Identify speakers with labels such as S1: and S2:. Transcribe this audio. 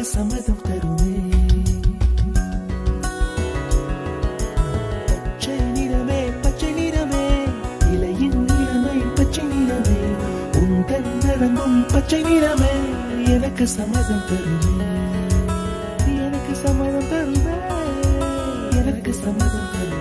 S1: எனக்கு சம்மதம் தருமே. பச்சை நிறமே பச்சை நிறமே, இலையின் நிறமை பச்சை நிறமே, உந்தன் நரம்பும் பச்சை நிறமே, எனக்கு சம்மதம் தருமே, எனக்கு சம்மதம் தருமே, எனக்கு சம்மதம் தருமே.